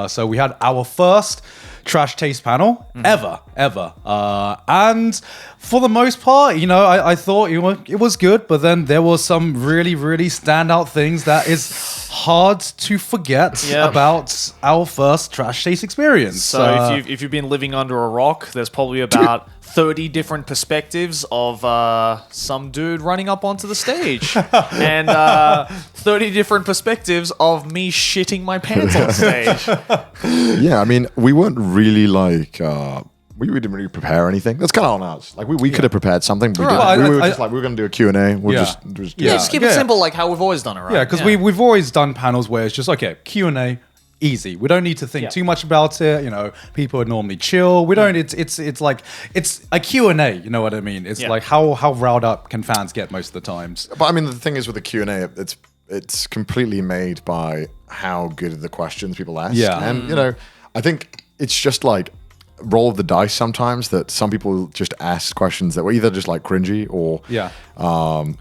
So we had our first trash taste panel ever. And for the most part, I thought it was good, but then there was some really, really standout things that is hard to forget about our first trash taste experience. So if you've been living under a rock, there's probably about 30 different perspectives of some dude running up onto the stage and 30 different perspectives of me shitting my pants on stage. Yeah, I mean, we weren't really like... we didn't really prepare anything. That's kind of on us. Like we could have prepared something, but we didn't. Well, we were just like, we were going to do a Q&A. We'll just Just keep it simple, like how we've always done it, right? Yeah, because we've always done panels where it's just, okay, Q&A, easy. We don't need to think too much about it. People are normally chill. We don't. It's like it's a Q&A. You know what I mean? It's like how riled up can fans get most of the times. But I mean, the thing is with the Q&A, it's completely made by how good are the questions people ask. Yeah, and I think it's just like roll of the dice sometimes that some people just ask questions that were either just like cringy or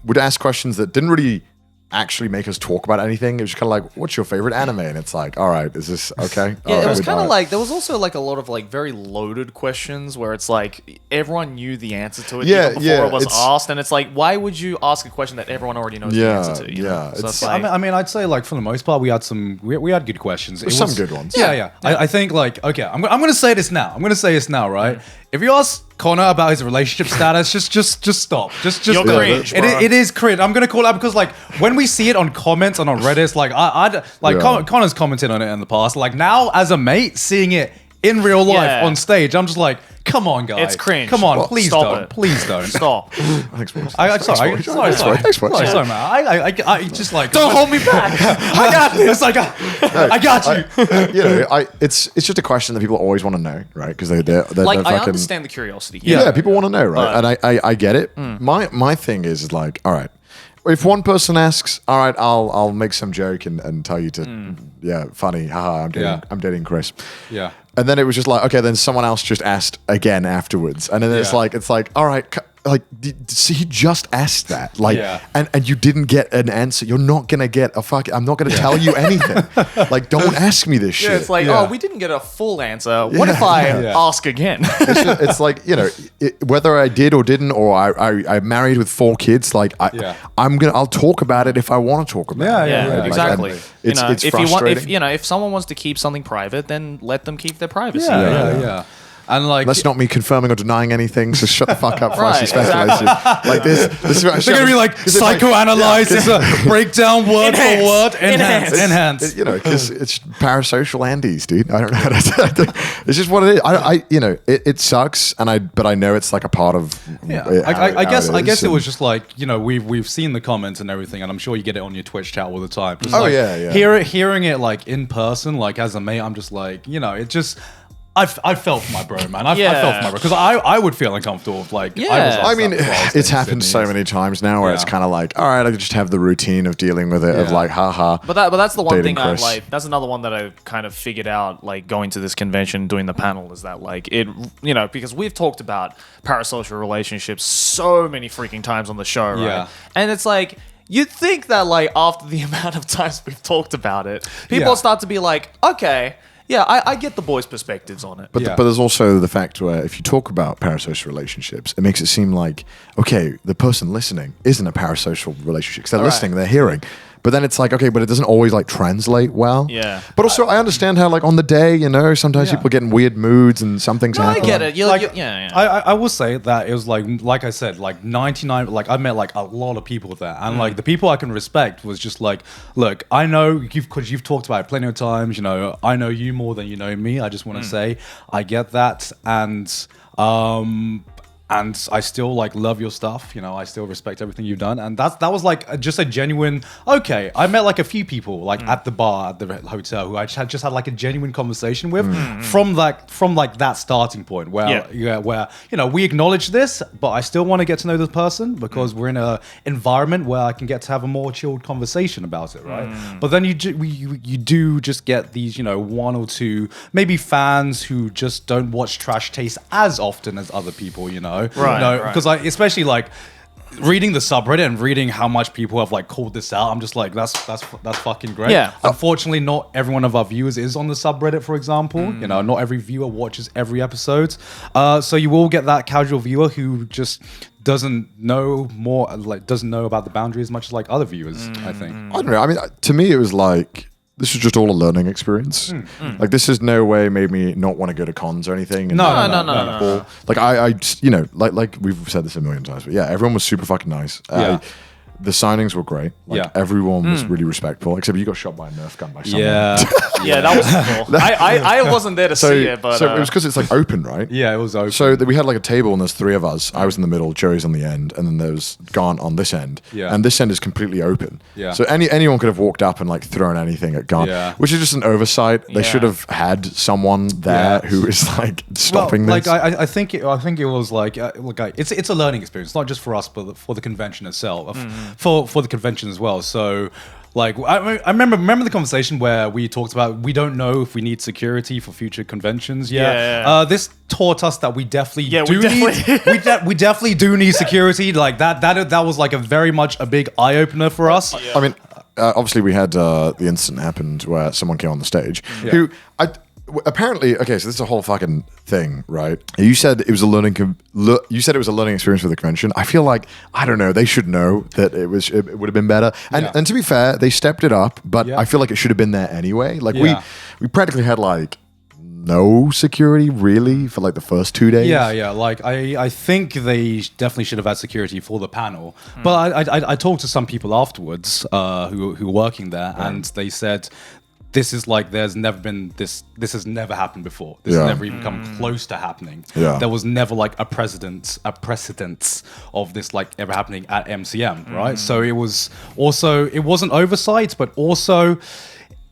would ask questions that didn't really actually make us talk about anything. It was kind of like, what's your favorite anime? And it's like, all right, is this okay? Yeah, it was kind of like, there was also like a lot of like very loaded questions where it's like everyone knew the answer to it even before it was asked. And it's like, why would you ask a question that everyone already knows the answer to? So it's like, I mean, I'd say like for the most part, we had we had good questions. Some good ones. Yeah. I think like, okay, I'm going to say this now. Right? If you ask Connor about his relationship status, just stop. Just You're cringe, bro. It is cringe. I'm gonna call it out because like when we see it on comments and on Reddit, Connor's commented on it in the past. Like now as a mate, seeing it in real life on stage, I'm just like, come on, guys. It's cringe. Come on, please stop don't. it. Please don't. Stop. Thanks, boys. Sorry, man. I just like Don't hold me back. I got this. I got you. It's just a question that people always want to know, right? Because they're Like, fucking, I understand the curiosity. Yeah, people want to know, right? But- And I get it. My thing is like, all right, if one person asks, all right, I'll make some joke and tell you to, funny, haha, I'm dating Chris. Yeah. And then it was just like, okay, then someone else just asked again afterwards. And then it's like, all right, like, so he just asked that. Like, and you didn't get an answer. You're not going to get I'm not going to tell you anything. Like, don't ask me this shit. It's like, we didn't get a full answer. What if I ask again? It's like, whether I did or didn't, or I'm married with 4 kids, like, I'll talk about it if I want to talk about it. Yeah, exactly. It's if frustrating. if someone wants to keep something private, then let them keep their privacy. Yeah. And like, that's not me confirming or denying anything. So shut the fuck up, Right, Francis speculation. Like this is what they're gonna be like psychoanalyze this, breakdown word for word, enhance. Because it's parasocial Andes, dude. I don't know how to say it. It's just what it is. It sucks, but I know it's like a part of. I guess it was just like we've seen the comments and everything, and I'm sure you get it on your Twitch chat all the time. Just hearing it like in person, like as a mate, I'm just like it just. I felt for my bro, man. I felt for my bro because I would feel uncomfortable if like I mean, it's happened so many times now where it's kind of like, all right, I just have the routine of dealing with it of like, haha. But that's the one thing I like. That's another one that I kind of figured out like going to this convention, doing the panel, is that like it, because we've talked about parasocial relationships so many freaking times on the show, right? Yeah. And it's like, you'd think that like after the amount of times we've talked about it, people start to be like, okay. Yeah, I get the boys' perspectives on it. But there's also the fact where if you talk about parasocial relationships, it makes it seem like, okay, the person listening isn't a parasocial relationship because they're listening, they're hearing. But then it's like, okay, but it doesn't always like translate well. Yeah. But also, I understand how like on the day, sometimes people get in weird moods and something's happening. I get it. I will say that it was like I said, like 99. Like I met like a lot of people there, and like the people I can respect was just like, look, I know because you've talked about it plenty of times. I know you more than you know me. I just want to say I get that, and I still like love your stuff. I still respect everything you've done, and that was like just a genuine. Okay, I met like a few people like at the bar at the hotel who I just had like a genuine conversation with from that starting point where we acknowledge this, but I still want to get to know this person because we're in a environment where I can get to have a more chilled conversation about it, right? But then you do just get these 1 or 2 maybe fans who just don't watch Trash Taste as often as other people, Right. Because especially like reading the subreddit and reading how much people have like called this out, I'm just like, that's fucking great. Yeah. Unfortunately, not every one of our viewers is on the subreddit, for example. You know, not every viewer watches every episode. So you will get that casual viewer who just doesn't know about the boundary as much as like other viewers, I think. I don't know. I mean, to me, it was like, this was just all a learning experience. Like, this has no way made me not want to go to cons or anything. No. Like, I you know, like we've said this a million times, but yeah, everyone was super fucking nice. Yeah. The signings were great. Like, everyone was really respectful, except you got shot by a Nerf gun by someone. Yeah, that was cool. I wasn't there to see it, but... So it was because it's like open, right? Yeah, it was open. So we had like a table and there's three of us. I was in the middle, Joey's on the end, and then there's Garnt on this end. Yeah. And this end is completely open. Yeah. So anyone could have walked up and like thrown anything at Garnt, which is just an oversight. They should have had someone there who is like stopping this. Like I think it was like it's a learning experience, not just for us, but for the convention itself, for the convention as well. So. Like I remember the conversation where we talked about we don't know if we need security for future conventions. This taught us that we definitely we definitely do need security. Like that was like a very much a big eye opener for us. I mean, obviously we had the incident happened where someone came on the stage who apparently, okay, so this is a whole fucking thing, right? You said it was a learning experience for the convention. I feel like, I don't know, they should know that it would have been better. And to be fair, they stepped it up, but I feel like it should have been there anyway. Like we practically had like no security really for like the first 2 days. Yeah. Like I think they definitely should have had security for the panel. But I talked to some people afterwards who were working there, and they said, this is like there's never been this has never happened before. This has never even come close to happening. There was never like a precedence of this like ever happening at MCM, right? So it wasn't oversight, but also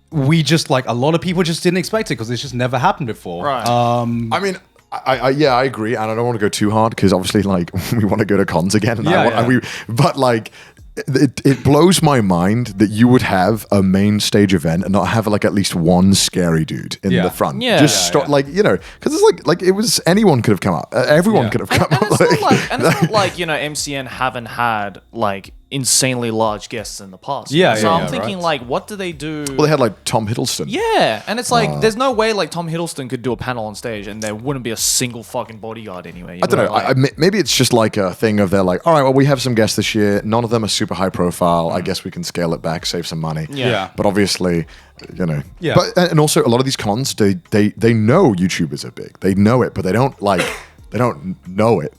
we just like a lot of people just didn't expect it because it's just never happened before. Right. I mean, I agree, and I don't want to go too hard because obviously like we want to go to cons again, but like. It blows my mind that you would have a main stage event and not have like at least one scary dude in the front. Like, you know, because it's like it was anyone could have come up, everyone could have come up. And it's not like you know MCN haven't had like insanely large guests in the past. So I'm thinking like, what do they do? Well, they had like Tom Hiddleston. Yeah, and it's like there's no way like Tom Hiddleston could do a panel on stage and there wouldn't be a single fucking bodyguard anywhere. I don't know. Like, maybe it's just like a thing of they're like, all right, well, we have some guests this year. None of them are super high profile. I guess we can scale it back, save some money. But obviously, you know. But and also a lot of these cons, they know YouTubers are big. They know it, but they don't like. They don't know it.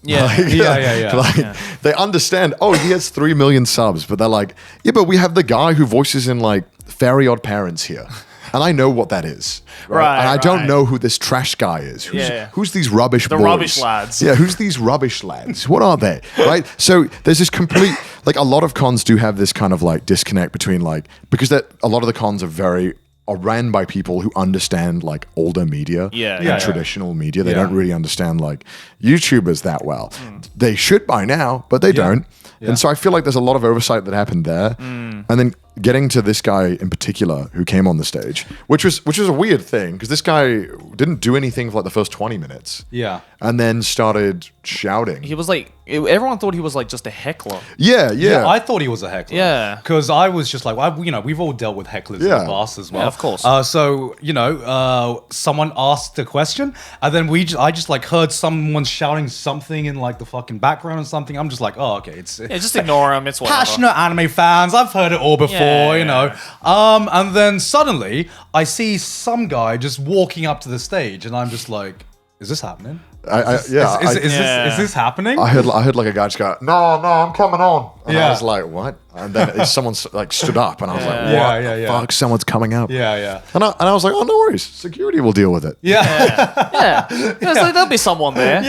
They understand, oh, he has 3 million subs, but they're like, yeah, but we have the guy who voices in like Very Odd Parents here. And I know what that is. Right. And I don't know who this trash guy is. Who's these rubbish boys? The rubbish lads. Yeah, who's these rubbish lads? What are they? Right? So there's this complete, like a lot of cons do have this kind of like disconnect between like, because a lot of the cons are ran by people who understand like older media and traditional media. They don't really understand like YouTubers that well. They should by now, but they don't. And so I feel like there's a lot of oversight that happened there. And then getting to this guy in particular who came on the stage, which was a weird thing because this guy didn't do anything for like the first 20 minutes. And then started shouting. He was like, everyone thought he was like just a heckler. Yeah. I thought he was a heckler. Yeah. Because I was just like, you know, we've all dealt with hecklers in the past as well. Yeah, of course. So, you know, someone asked a question and then I just like heard someone shouting something in like the fucking background or something. I'm just like, oh, okay. It's just ignore him. It's whatever. Passionate anime fans. I've heard it all before, you know. And then suddenly I see some guy just walking up to the stage and I'm just like, is this happening? Is this happening? I heard like a guy just go, no, I'm coming on. And I was like, what? And then someone like stood up and I was like, what the fuck? Someone's coming up. And I was like, oh, no worries. Security will deal with it. So there'll be someone there.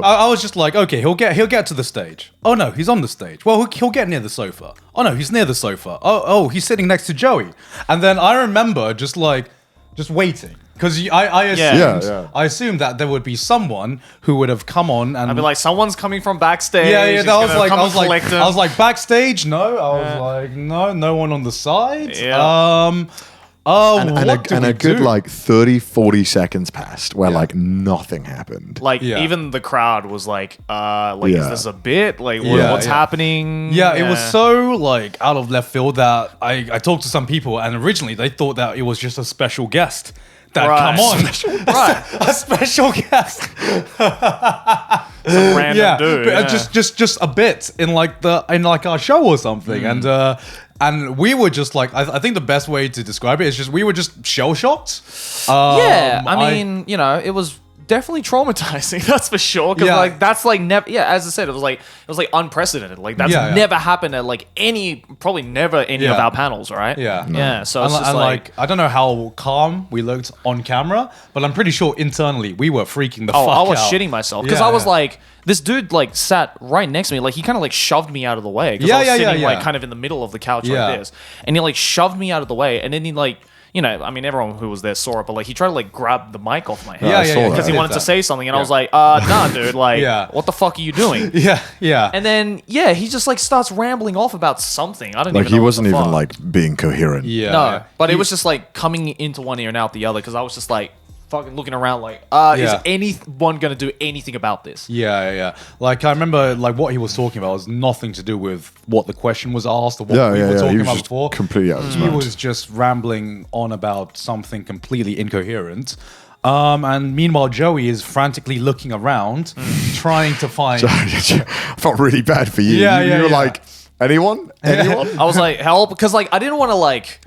I was just like, okay, he'll get to the stage. Oh no, he's on the stage. Well, he'll get near the sofa. Oh no, he's near the sofa. Oh, he's sitting next to Joey. And then I remember just waiting. Because I assumed that there would be someone who would have come on and I'd be like, someone's coming from backstage. I was like backstage. No, I was like no one on the side. Oh, and a good like 30, 40 seconds passed where like nothing happened. Like even the crowd was like, is this a bit? Like what's happening? Yeah, it was so like out of left field that I talked to some people and originally they thought that it was just a special guest that come on. Right. A special guest. Some random dude. But just a bit in like our show or something. And we were just like, I think the best way to describe it is just we were just shell shocked. I mean, it was definitely traumatizing. That's for sure. Because like that's like never. Yeah, as I said, it was like unprecedented. Like that's never happened at like probably never any of our panels, right? Yeah. So it's just like I don't know how calm we looked on camera, but I'm pretty sure internally we were freaking the fuck out. I was shitting myself because I was like, this dude like sat right next to me, like he kind of like shoved me out of the way. I was sitting like kind of in the middle of the couch like this, and he like shoved me out of the way, and then he like. I mean, everyone who was there saw it, but like he tried to like grab the mic off my head, because he wanted to say something, and I was like, nah, dude, like, what the fuck are you doing? Yeah. And then he just like starts rambling off about something. I don't even know. Like he wasn't even like being coherent. No, but it was just like coming into one ear and out the other, because I was just like fucking looking around like, is anyone gonna do anything about this? Yeah. Like I remember, like what he was talking about was nothing to do with what the question was asked or what we were talking about before. Completely out of his mind. He was just rambling on about something completely incoherent. And meanwhile, Joey is frantically looking around, trying to find. I felt really bad for you. You were like, anyone? I was like, help, because like I didn't want to like.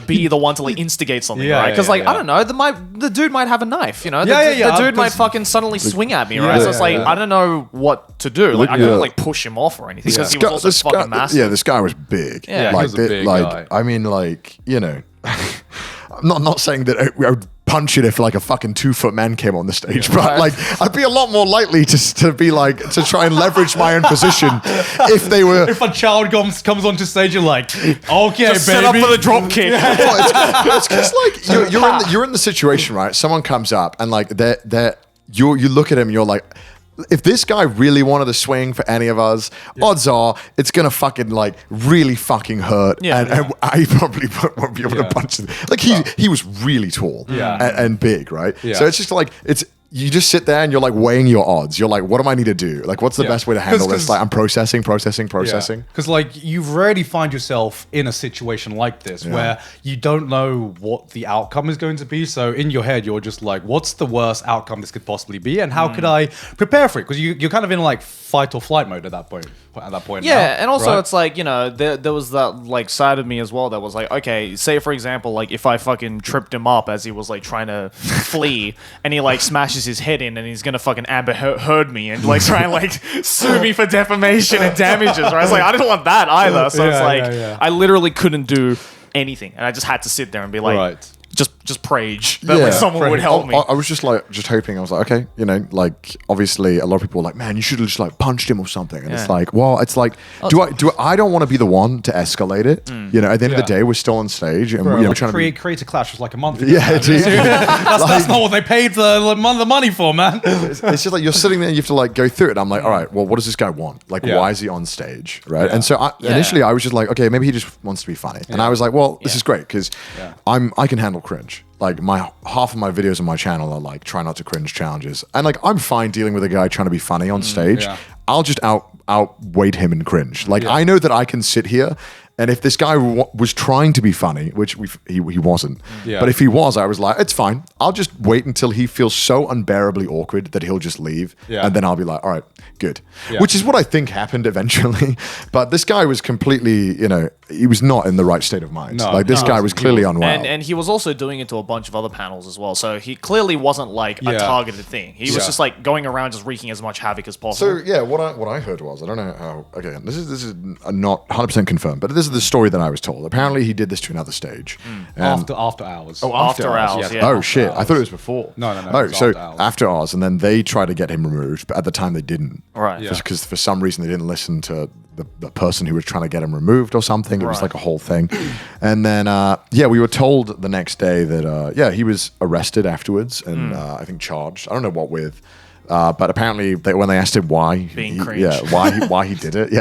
Be the one to like instigate something, right? Because I don't know, the dude might have a knife, The dude might fucking suddenly swing at me, right? So it's like I don't know what to do. Like I couldn't like push him off or anything because he was also fucking massive. Yeah, this guy was big. Yeah, he was a big guy. I mean, like I'm not saying that I would punch it if like a fucking 2-foot man came on the stage, but like I'd be a lot more likely to be like to try and leverage my own position if they were. If a child comes onto stage, you're like, okay, just baby, set up for the drop kick. It's because like you're in the situation, right? Someone comes up and like you look at him and you're like, if this guy really wanted to swing for any of us, odds are it's gonna fucking like really fucking hurt, and I probably won't be able to punch him. Like he was really tall, and big, right? So it's just like you just sit there and you're like weighing your odds. You're like, what do I need to do? Like, what's the best way to handle this? Like, I'm processing. Because like you rarely find yourself in a situation like this where you don't know what the outcome is going to be. So in your head, you're just like, what's the worst outcome this could possibly be, and how could I prepare for it? Because you're kind of in like fight or flight mode at that point. And also it's like there was that like side of me as well that was like, okay, say for example, like if I fucking tripped him up as he was like trying to flee, and he like smashes his head in, and he's gonna fucking Amber Heard me and like try and like sue me for defamation and damages, right? It's like I didn't want that either, so it's like I literally couldn't do anything, and I just had to sit there and be like, just prage that like someone would help me. I was just hoping. I was like, okay, like obviously a lot of people were like, man, you should have just like punched him or something. And it's like, well, it's like, I don't want to be the one to escalate it. At the end of the day, we're still on stage and we're trying to create a clash was like a month ago. Yeah, that's not what they paid the money for, man. It's just like you're sitting there and you have to like go through it. I'm like, all right, well, what does this guy want? Like, why is he on stage, right? And so initially I was just like, okay, maybe he just wants to be funny. And I was like, well, this is great because I can handle cringe. Like half of my videos on my channel are like try not to cringe challenges, and like I'm fine dealing with a guy trying to be funny on stage. I'll just outweigh him in cringe. Like I know that I can sit here, and if this guy was trying to be funny, which he wasn't, but if he was, I was like, it's fine. I'll just wait until he feels so unbearably awkward that he'll just leave, and then I'll be like, all right, good. Which is what I think happened eventually. But this guy was completely, he was not in the right state of mind. This guy was clearly unwell. And he was also doing it to a bunch of other panels as well. So he clearly wasn't like a targeted thing. He was just like going around just wreaking as much havoc as possible. So what I heard was, I don't know how, again, this is not 100% confirmed, but this is the story that I was told. Apparently he did this to another stage. After hours. Oh, after hours. Yeah. Oh shit. I thought it was before. No. Oh, so after hours, and then they tried to get him removed, but at the time they didn't. Right. Because for some reason they didn't listen to the person who was trying to get him removed or something. It was like a whole thing. And then, we were told the next day that, he was arrested afterwards and I think charged. I don't know what with. But apparently, when they asked him why, Being cringe. why he did it,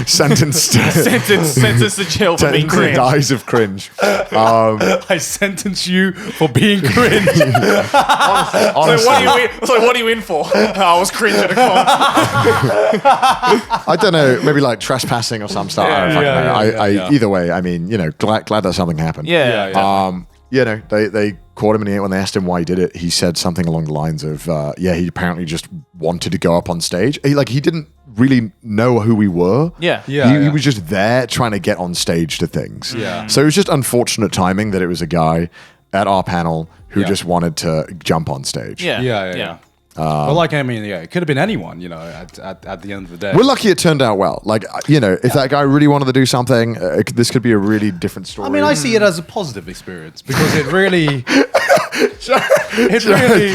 sentenced Sentenced to jail for being to cringe. dies of cringe. I sentence you for being cringe. Honestly, What are you in for? I was cringe at a con. I don't know, maybe like trespassing or some stuff. I don't fucking know. Either way, I mean, glad that something happened. Yeah. They caught him, and when they asked him why he did it, he said something along the lines of, he apparently just wanted to go up on stage. He didn't really know who we were. He was just there trying to get on stage to things. Yeah. So it was just unfortunate timing that it was a guy at our panel who just wanted to jump on stage. Yeah. Well, like, I mean, it could have been anyone, at the end of the day. We're lucky it turned out well. Like, if that guy really wanted to do something, this could be a really different story. I mean, I see it as a positive experience because it really... it really...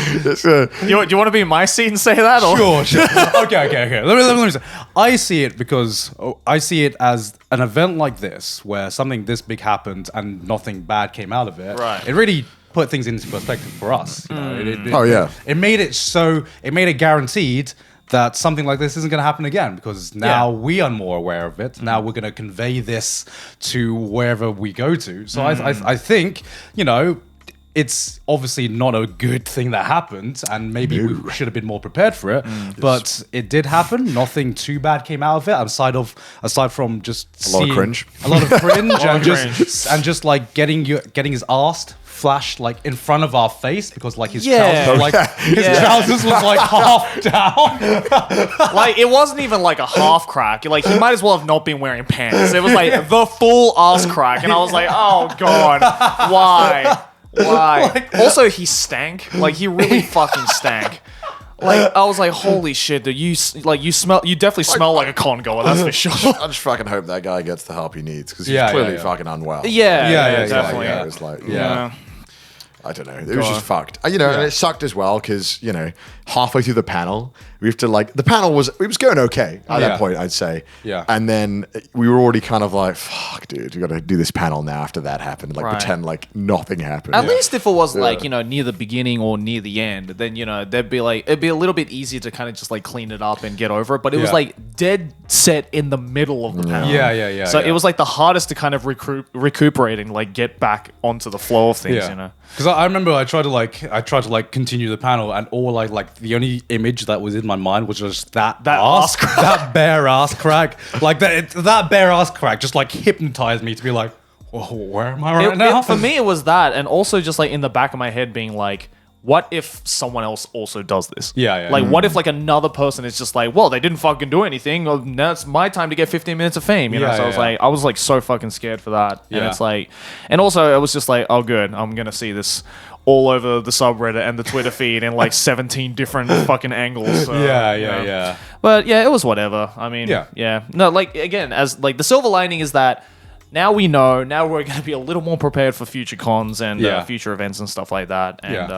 Do you want to be in my seat and say that? Or? Sure. Okay. Let me say. I see it because I see it as an event like this where something this big happened and nothing bad came out of it. Right. It really put things into perspective for us. It made it guaranteed that something like this isn't going to happen again because now we are more aware of it. Now we're going to convey this to wherever we go to. So I think, it's obviously not a good thing that happened, and maybe we should have been more prepared for it. But it did happen. Nothing too bad came out of it, aside from just a lot of cringe, and just like getting his ass flashed like in front of our face because like his trousers was like half down. Like it wasn't even like a half crack. Like he might as well have not been wearing pants. It was like the full ass crack, and I was like, oh god, why? Also, he stank. Like he really fucking stank. Like I was like, holy shit, dude! You definitely smell like a con goer. That's for sure. I just fucking hope that guy gets the help he needs because he's clearly fucking unwell. Yeah, definitely. It was like, I don't know. It was just fucked. And it sucked as well because, halfway through the panel, we have to the panel was going okay at that point, I'd say. Yeah. And then we were already kind of like, fuck, dude, we got to do this panel now after that happened. Pretend like nothing happened. At least if it was near the beginning or near the end, then, it'd be a little bit easier to kind of just clean it up and get over it. But it was dead set in the middle of the panel. Yeah. So it was the hardest to kind of recuperate and get back onto the flow of things, Because I remember I tried to continue the panel, and all the only image that was in my mind was just that ass crack. That bare ass crack, that bare ass crack just hypnotized me to be like, whoa, where am I right now? For me, it was that, and also just in the back of my head being like, what if someone else also does this? What if another person is just well, they didn't fucking do anything. Well, now it's my time to get 15 minutes of fame. So I was so fucking scared for that. And it's and also it was just oh good, I'm gonna see this all over the subreddit and the Twitter feed in 17 different fucking angles. So, But it was whatever. I mean, no, again, as the silver lining is that. Now we know. Now we're going to be a little more prepared for future cons and future events and stuff like that. And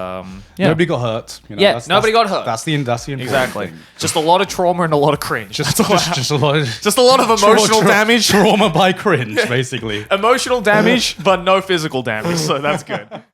nobody got hurt. Nobody got hurt. That's the exactly. Thing. Just a lot of trauma and a lot of cringe. Just a lot of emotional damage. Trauma by cringe, basically. Emotional damage, but no physical damage. So that's good.